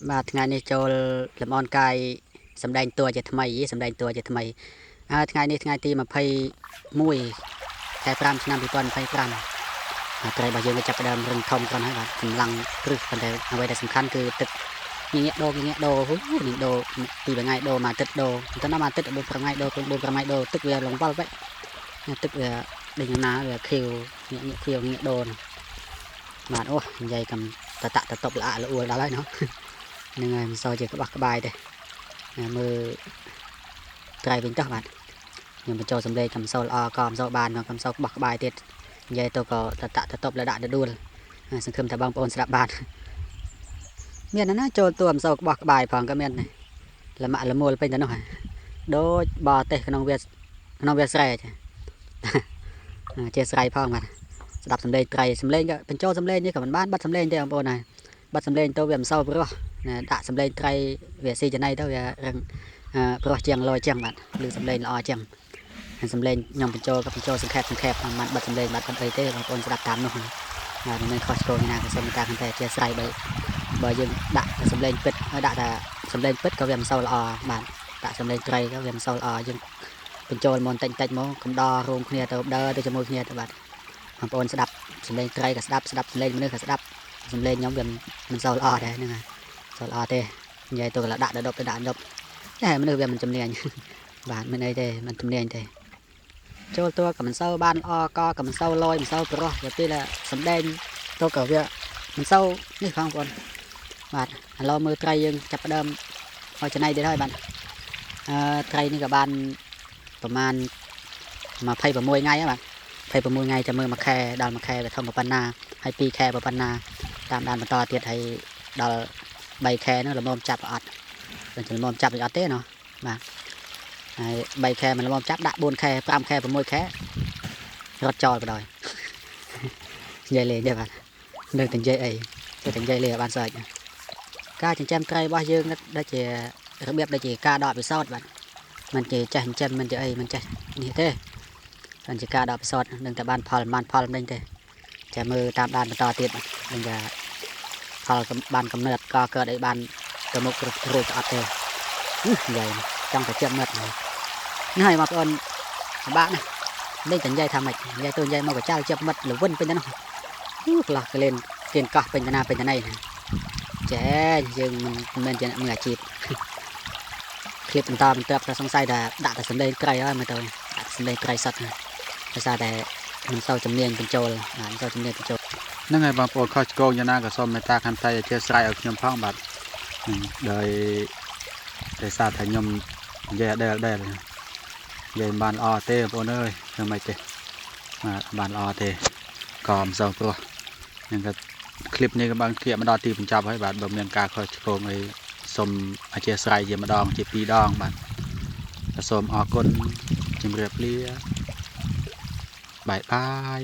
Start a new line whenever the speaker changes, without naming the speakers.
បាទថ្ងៃនេះចូលលំអរកាយសម្ដែងតួជាថ្មីសម្ដែងតួជាថ្មីថ្ងៃនេះថ្ងៃទី21ខែ5ឆ្នាំ2025ត្រីរបស់យើងចាប់ផ្ដើមរឹងធំគាត់ហើយបាទកម្លាំងគ្រឹះប៉ុន្តែអ្វីដែលសំខាន់គឺទឹកងាកដូរពីថ្ងៃដូរមកទឹកដូរទៅដល់មកទឹក4 5ថ្ងៃដូរ4 5ថ្ងៃដូរទឹកវាលងវល់បែបទឹកវាដេញណាវាខៀវងាកដូរបាទអូនិយាយកំតតបល្អអួលដល់ហើយណោះនឹងហើយមិនសូវជាក្បោះក្បាយទេមើលត្រៃវិញតោះបាទខ្ញុំបញ្ចូលសម្លេងកំសោលអក៏មិនសូវបានកំសោលក្បោះក្បាយទៀតនិយាយទៅក៏តតបលដាក់ដួលសង្ឃឹមថាបងប្អូនស្ដាប់បានមានណាចូលតួកំសោលក្បោះក្បាយផងក៏មានលម៉ាក់លមូលពេញទៅនោះដូចបរទេសក្នុងវាស្រែជាស្រ័យផងបាទស្ដាប់សម្លេងត្រៃសម្លេងក៏បញ្ចូលសម្លេងនេះក៏មិនបានបាត់សម្លេងទេបងប្អូនហើយបាត់សម្លេងទៅវាមិនសូវព្រោះដាក់សម្លេងត្រីវាស៊ីចំណៃទៅវារឹងព្រោះជាងលយជាងបាទឬសម្លេងល្អជាងសម្លេងខ្ញុំបញ្ចូលក៏បញ្ចូលសង្ខេបមិនបាត់សម្លេងបាត់អីទេបងប្អូនស្ដាប់តាមនោះបាទមិនខុសឆ្គងណាក៏សូមតាខាងតែជាស្រ័យបើយើងដាក់សម្លេងពិតដាក់តែសម្លេងពិតក៏វាមិនសូវល្អបាទដាក់សម្លេងត្រីក៏វាមិនសូវល្អយើងបញ្ចូលមកតិចមកកំដររួមគ្នាទៅដើរទៅជាមួយគ្នាទៅបាទបងប្អូនស្ដាប់សម្លេងត្រីក៏ស្ដាប់សម្លេងមនុស្សក៏ស្ដាប់សម្លេងខ្ញុំវាមិនសូវល្អដែរហ្នឹងហើយសូវល្អទេនិយាយទៅក៏ដាក់ដប់តែមនុស្សវាមិនជំនាញបាទមិនអីទេមិនជំនាញទេចូលតួក៏មិនសូវបានល្អក៏មិនសូវលយមិនសូវប្រុសទៅពេលសម្ដែងទៅក៏វាមិនសូវនេះផងបងប្អូនបាទឥឡូវមើលត្រីយើងចាប់ផ្ដើមឲ្យច្នៃទៀតហើយបាទត្រីនេះក៏បានប្រហែល26ថ្ងៃហើយបាទ26ថ្ងៃចាំមើលមួយខែដល់មួយខែវាធំប៉ុណ្ណាហើយ2ខែប៉ុណ្ណាតាមដានបន្តទៀតហើយដល់3ខែនោះល្មមចាប់អត់មិនល្មមចាប់អត់ទេណោះបាទហើយ3ខែមិនល្មមចាប់ដាក់4ខែ5ខែ6ខែរត់ចោលបណ្ដោយនិយាយលេងទេបាទនៅតែនិយាយអីទៅតែនិយាយលេងបានស្អែកការចិញ្ចឹមត្រីរបស់យើងដូចជារបៀបដូចជាការដកពិសោធន៍បាទមិនជាចេះចិញ្ចឹមមិនជាអីមិនចេះនេះទេតែជាការដកពិសោធន៍នឹងតែបានផលមិនទេចាំមើលតាមដានបន្តទៀតនឹងថាផលបានកំណត់ក៏កើតឲ្យបានទៅមុខរួចអត់ទេនិយាយចង់តែជាប់មិត្តនេះហើយបងប្អូនបាក់ណានេះតែនិយាយថាម៉េចនិយាយទៅនិយាយមកកចាលជាប់មិត្តលវិនពេញទៅនោះក្លោះក្លែងទៀនកោះពេញទៅណាពេញទៅណីចេយើងមិនមែនជាអ្នកมือអាជីពคลิปបន្តតែសង្ស័យថាដាក់តែសម្លេងត្រីហើយមើលទៅដាក់សម្លេងត្រីសត្វដោយសារតែមិនសូវជំនាញបញ្ចូលមិនសូវជំនាញបញ្ចូលហ្នឹងហើយបងប្អូនខុសឆ្គងយ៉ាងណាក៏សូមមេត្តាខន្តីអធិស្ឋានឲ្យខ្ញុំផងបាទដោយសារតែខ្ញុំនិយាយដែលនិយាយបានល្អទេបងប្អូនអើយធ្វើម៉េចទេបានល្អទេក៏មិនសូវព្រោះហ្នឹងក៏คลิปនេះក៏បានគៀបមកដល់ទីបញ្ចប់ហើយបាទបើមានការខុសឆ្គងអីសូមអធិស្ឋានជាម្ដងជា2ដងបាទសូមអរគុណជម្រាបលាបាយបាយ